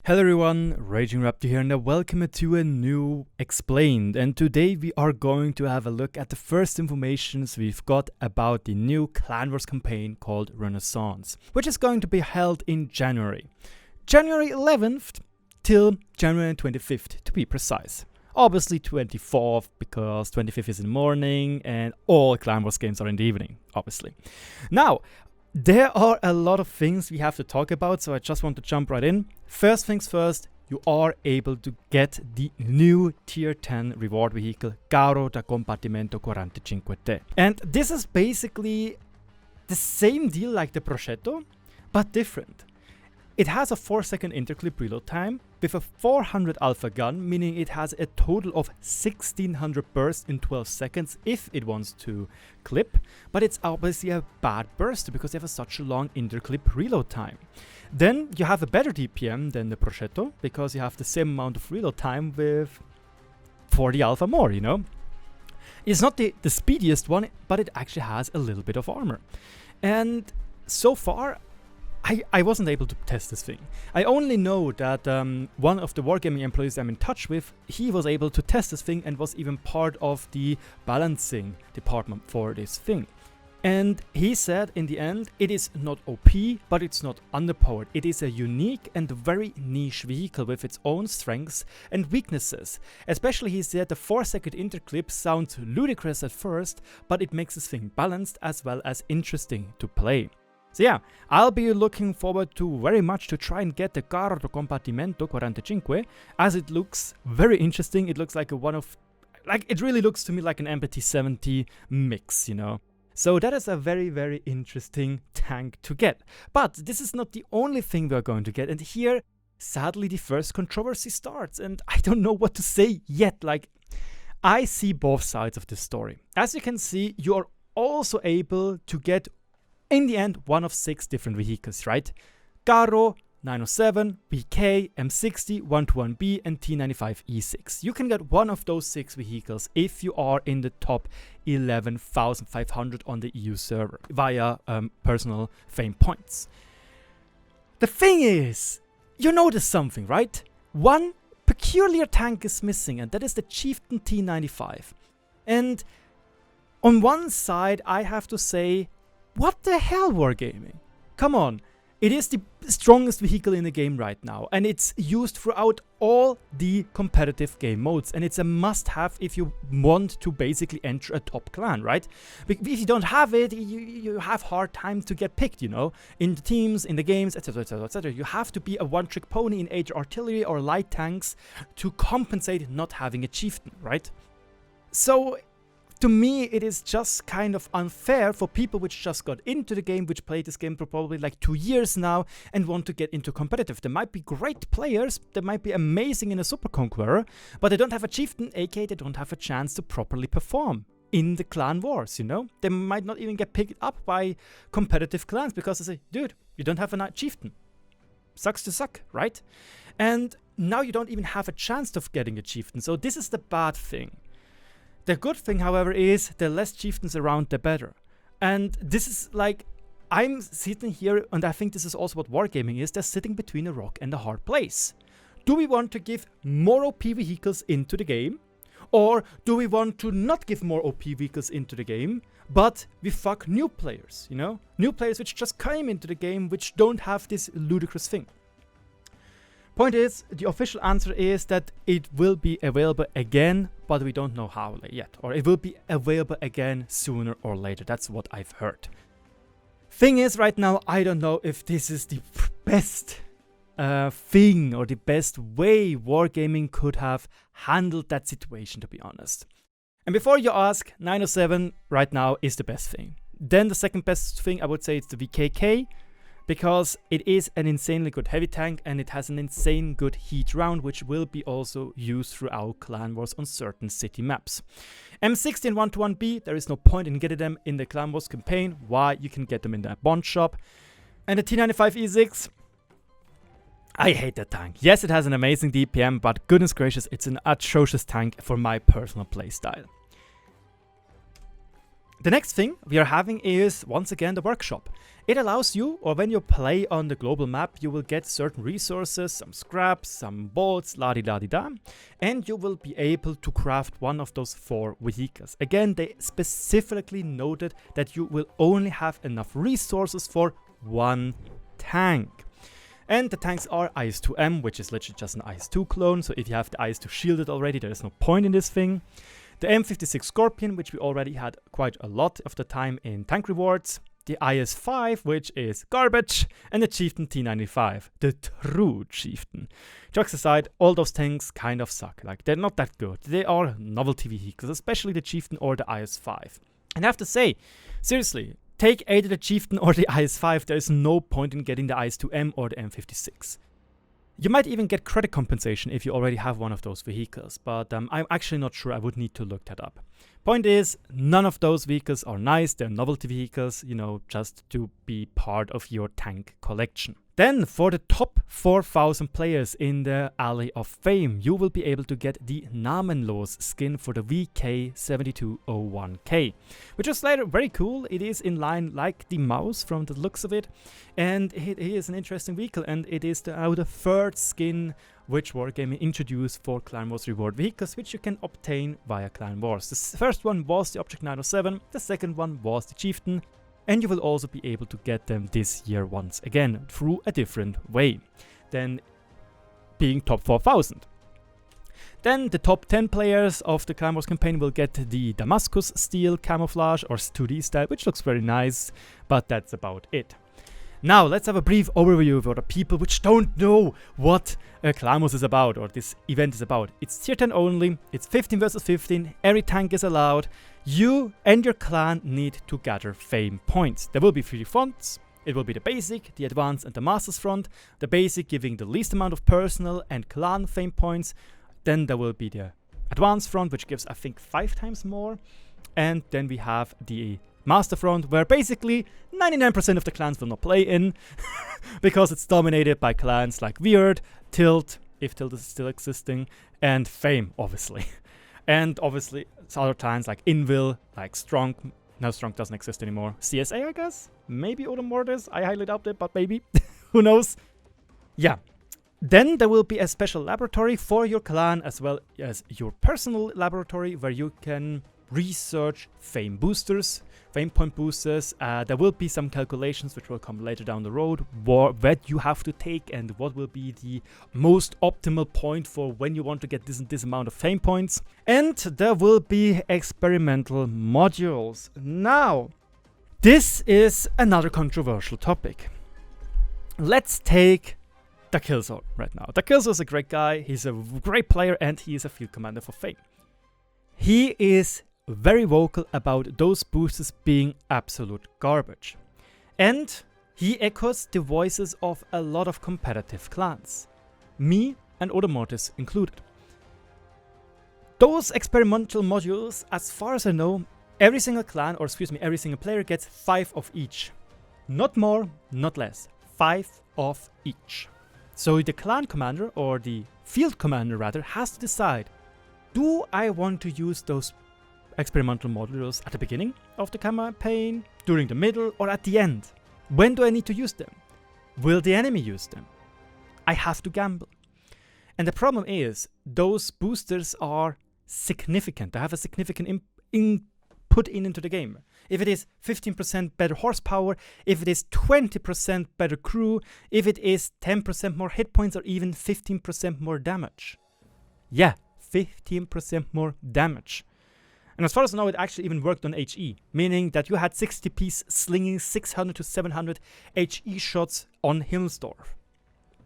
Hello everyone, RagingRaptor here and welcome to a new Explained, and today we are going to have a look at the first informations we've got about the new Clanwars campaign called Renaissance, which is going to be held in January 11th till January 25th to be precise. Obviously 24th because 25th is in the morning and all Clanwars games are in the evening, obviously. Now, there are a lot of things we have to talk about, so I just want to jump right in. First things first, you are able to get the new tier 10 reward vehicle, Garo da combattimento 45t. And this is basically the same deal like the Prosciutto, but different. It has a 4-second interclip reload time with a 400 alpha gun, meaning it has a total of 1600 bursts in 12 seconds if it wants to clip, but it's obviously a bad burst because they have such a long interclip reload time. Then you have a better DPM than the Prosciutto because you have the same amount of reload time with 40 alpha more, you know. It's not the speediest one, but it actually has a little bit of armor. And so far, I wasn't able to test this thing. I only know that one of the wargaming employees I'm in touch with, he was able to test this thing and was even part of the balancing department for this thing. And he said in the end, it is not OP, but it's not underpowered. It is a unique and very niche vehicle with its own strengths and weaknesses. Especially he said the 4-second interclip sounds ludicrous at first, but it makes this thing balanced as well as interesting to play. So yeah, I'll be looking forward to very much to try and get the Carro combattimento 45, as it looks very interesting. It looks like it really looks to me like an MPT-70 mix, you know. So that is a very, very interesting tank to get. But this is not the only thing we're going to get. And here, sadly, the first controversy starts. And I don't know what to say yet. Like, I see both sides of this story. As you can see, you are also able to get, in the end, one of 6 different vehicles, right? Garo, 907, BK, M60, 121B, and T95E6. You can get one of those 6 vehicles if you are in the top 11,500 on the EU server via personal fame points. The thing is, you notice something, right? One peculiar tank is missing, and that is the Chieftain T95. And on one side, I have to say, what the hell, wargaming? Come on, it is the strongest vehicle in the game right now, and it's used throughout all the competitive game modes, and it's a must-have if you want to basically enter a top clan, right? If you don't have it, you have hard time to get picked, you know, in the teams, in the games, etc, etc, etc. You have to be a one-trick pony in either artillery or light tanks to compensate not having a chieftain, right? So to me, it is just kind of unfair for people which just got into the game, which played this game for probably like 2 years now and want to get into competitive. They might be great players, they might be amazing in a Super Conqueror, but they don't have a chieftain, aka they don't have a chance to properly perform in the clan wars, you know? They might not even get picked up by competitive clans because they say, dude, you don't have a chieftain. Sucks to suck, right? And now you don't even have a chance of getting a chieftain, so this is the bad thing. The good thing, however, is the less chieftains around, the better. And this is like, I'm sitting here, and I think this is also what wargaming is, they're sitting between a rock and a hard place. Do we want to give more OP vehicles into the game? Or do we want to not give more OP vehicles into the game, but we fuck new players, you know? New players which just came into the game, which don't have this ludicrous thing. Point is, the official answer is that it will be available again, but we don't know how yet. Or it will be available again sooner or later. That's what I've heard. Thing is, right now, I don't know if this is the best thing or the best way wargaming could have handled that situation, to be honest. And before you ask, 907 right now is the best thing. Then the second best thing, I would say it's the VKK, because it is an insanely good heavy tank and it has an insane good heat round, which will be also used throughout Clan Wars on certain city maps. M60 and 121B, there is no point in getting them in the Clan Wars campaign. Why? You can get them in the bond shop. And the T95E6, I hate that tank. Yes, it has an amazing DPM, but goodness gracious, it's an atrocious tank for my personal playstyle. The next thing we are having is, once again, the workshop. It allows you, or when you play on the global map, you will get certain resources, some scraps, some bolts, la-di-da-di-da, and you will be able to craft one of those 4 vehicles. Again, they specifically noted that you will only have enough resources for 1 tank. And the tanks are IS-2M, which is literally just an IS-2 clone, so if you have the IS-2 shielded already, there is no point in this thing. The M56 Scorpion, which we already had quite a lot of the time in tank rewards. The IS-5, which is garbage. And the Chieftain T-95, the true Chieftain. Jokes aside, all those tanks kind of suck. Like, they're not that good. They are novelty vehicles, especially the Chieftain or the IS-5. And I have to say, seriously, take either the Chieftain or the IS-5. There is no point in getting the IS-2M or the M56. You might even get credit compensation if you already have one of those vehicles, but I'm actually not sure. I would need to look that up. Point is, none of those vehicles are nice. They're novelty vehicles, you know, just to be part of your tank collection. Then, for the top 4,000 players in the Alley of Fame, you will be able to get the Namenlos skin for the VK7201K, which is later very cool. It is in line like the mouse from the looks of it, and it is an interesting vehicle, and it is now the 3rd skin which Wargaming introduced for Clanwars reward vehicles, which you can obtain via Clanwars. The first one was the Object 907, the second one was the Chieftain, and you will also be able to get them this year once again through a different way than being top 4,000. Then the top 10 players of the Clanwars campaign will get the Damascus steel camouflage or 2D style, which looks very nice, but that's about it. Now let's have a brief overview for the people which don't know what Clanwars is about or this event is about. It's tier 10 only, it's 15 versus 15, every tank is allowed. You and your clan need to gather fame points. There will be 3 fronts. It will be the basic, the advanced and the masters front. The basic giving the least amount of personal and clan fame points. Then there will be the advanced front, which gives I think 5 times more. And then we have the master front, where basically 99% of the clans will not play in because it's dominated by clans like Weird, Tilt, if Tilt is still existing, and Fame, obviously. And obviously other clans like Invil, like Strong. No, Strong doesn't exist anymore. CSA, I guess? Maybe Odomortis? I highly doubt it, but maybe. Who knows? Yeah. Then there will be a special laboratory for your clan as well as your personal laboratory where you can research fame boosters, fame point boosters. There will be some calculations which will come later down the road, what you have to take and what will be the most optimal point for when you want to get this and this amount of fame points. And there will be experimental modules. Now, this is another controversial topic. Let's take the Killzone right now. The Killzone is a great guy, he's a great player, and he is a field commander for Fame. He is very vocal about those boosters being absolute garbage. And he echoes the voices of a lot of competitive clans, me and Odomortis included. Those experimental modules, as far as I know, every single clan, or excuse me, every single player gets 5 of each. Not more, not less. 5 of each. So the clan commander, or the field commander rather, has to decide, do I want to use those experimental modules at the beginning of the campaign, during the middle, or at the end? When do I need to use them? Will the enemy use them? I have to gamble. And the problem is, those boosters are significant. They have a significant input into the game. If it is 15% better horsepower, if it is 20% better crew, if it is 10% more hit points, or even 15% more damage. Yeah, 15% more damage. And as far as I know, it actually even worked on HE, meaning that you had 60 piece slinging 600 to 700 HE shots on Himmelsdorf.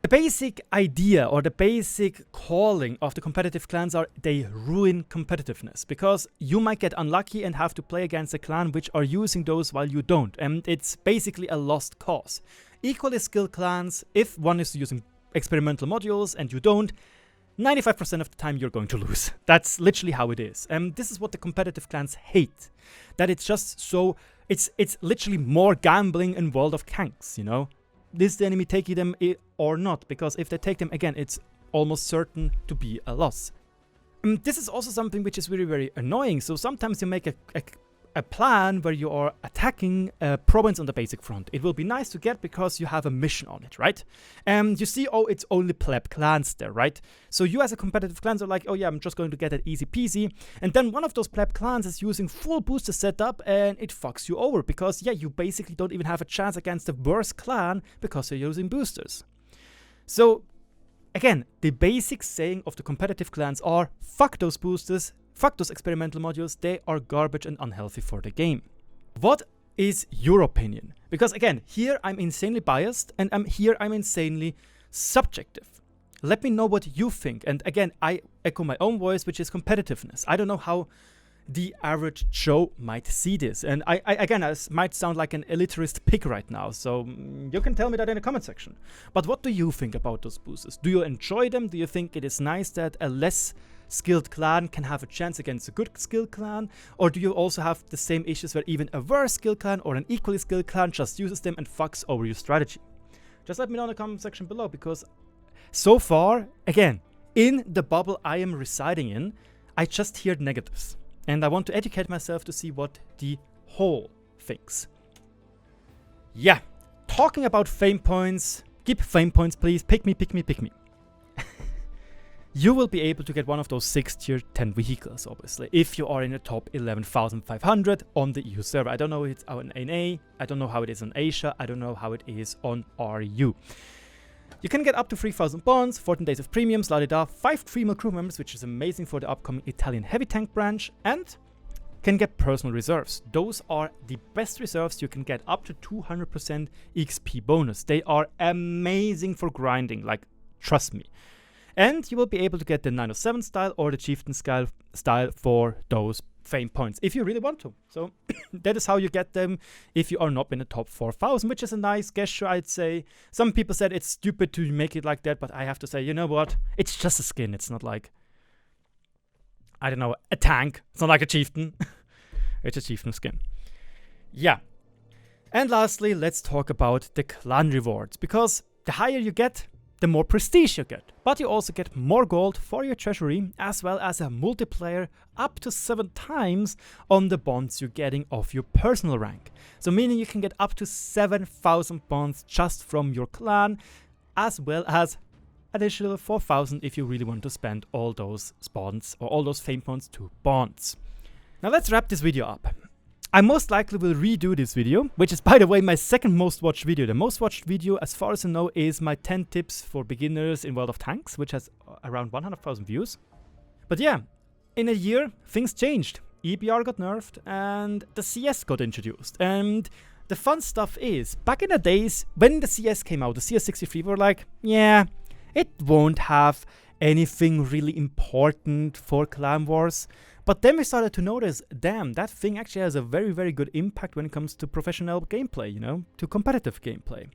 The basic idea or the basic calling of the competitive clans are they ruin competitiveness, because you might get unlucky and have to play against a clan which are using those while you don't, and it's basically a lost cause. Equally skilled clans, if one is using experimental modules and you don't, 95% of the time you're going to lose. That's literally how it is. And this is what the competitive clans hate. That it's just so, it's literally more gambling in World of Tanks, you know? Is the enemy taking them or not? Because if they take them, again, it's almost certain to be a loss. This is also something which is very, very annoying. So sometimes you make a plan where you are attacking a province on the basic front. It will be nice to get because you have a mission on it, right? You see, oh, it's only pleb clans there, right? So you as a competitive clans are like, oh yeah, I'm just going to get it easy peasy. And then one of those pleb clans is using full booster setup and it fucks you over because, yeah, you basically don't even have a chance against the worst clan because you're using boosters. So, again, the basic saying of the competitive clans are, fuck those boosters, fuck those experimental modules, they are garbage and unhealthy for the game. What is your opinion? Because again, here I'm insanely biased and here I'm insanely subjective. Let me know what you think. And again, I echo my own voice, which is competitiveness. I don't know how the average Joe might see this. And again, I might sound like an elitarist pig right now, so you can tell me that in the comment section. But what do you think about those boosters? Do you enjoy them? Do you think it is nice that a less skilled clan can have a chance against a good skilled clan? Or do you also have the same issues where even a worse skilled clan or an equally skilled clan just uses them and fucks over your strategy? Just let me know in the comment section below, because so far, again, in the bubble I am residing in, I just hear negatives. And I want to educate myself to see what the whole thinks. Yeah, talking about fame points, keep fame points please, pick me, pick me, pick me. You will be able to get one of those 6 tier 10 vehicles, obviously, if you are in the top 11,500 on the EU server. I don't know if it's on NA, I don't know how it is on Asia, I don't know how it is on RU. You can get up to 3,000 bonds, 14 days of premiums, la-di-da, 5 female crew members, which is amazing for the upcoming Italian heavy tank branch, and can get personal reserves. Those are the best reserves. You can get up to 200% XP bonus. They are amazing for grinding, like, trust me. And you will be able to get the 907 style or the Chieftain style for those fame points, if you really want to. So that is how you get them if you are not in the top 4,000, which is a nice gesture, I'd say. Some people said it's stupid to make it like that, but I have to say, you know what? It's just a skin. It's not like, I don't know, a tank. It's not like a Chieftain. It's a Chieftain skin. Yeah. And lastly, let's talk about the clan rewards, because the higher you get, the more prestige you get. But you also get more gold for your treasury, as well as a multiplier up to 7 times on the bonds you're getting off your personal rank. So meaning you can get up to 7,000 bonds just from your clan, as well as additional 4,000 if you really want to spend all those bonds or all those fame points to bonds. Now let's wrap this video up. I most likely will redo this video, which is, by the way, my second most watched video. The most watched video, as far as I know, is my 10 tips for beginners in World of Tanks, which has around 100,000 views. But yeah, in a year, things changed. EBR got nerfed and the CS got introduced. And the fun stuff is, back in the days, when the CS came out, the CS63, we were like, yeah, it won't have anything really important for Clanwars. But then we started to notice, damn, that thing actually has a very, very good impact when it comes to professional gameplay, you know, to competitive gameplay.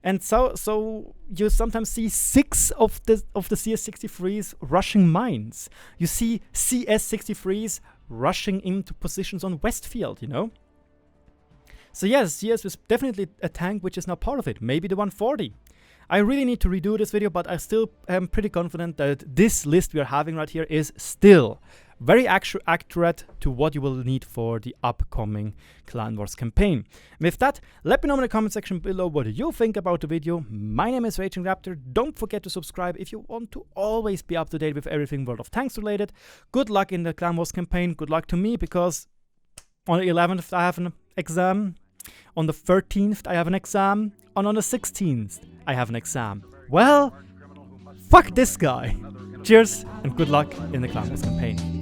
And so you sometimes see 6 of the CS63s rushing mines. You see CS63s rushing into positions on Westfield, you know. So yes, CS was definitely a tank which is now part of it. Maybe the 140. I really need to redo this video, but I still am pretty confident that this list we are having right here is still very accurate to what you will need for the upcoming Clanwars campaign. With that, let me know in the comment section below what you think about the video. My name is RagingRaptor. Don't forget to subscribe if you want to always be up to date with everything World of Tanks related. Good luck in the Clanwars campaign. Good luck to me, because on the 11th I have an exam. On the 13th I have an exam. And on the 16th I have an exam. Well, fuck this guy. Cheers and good luck in the Clanwars campaign.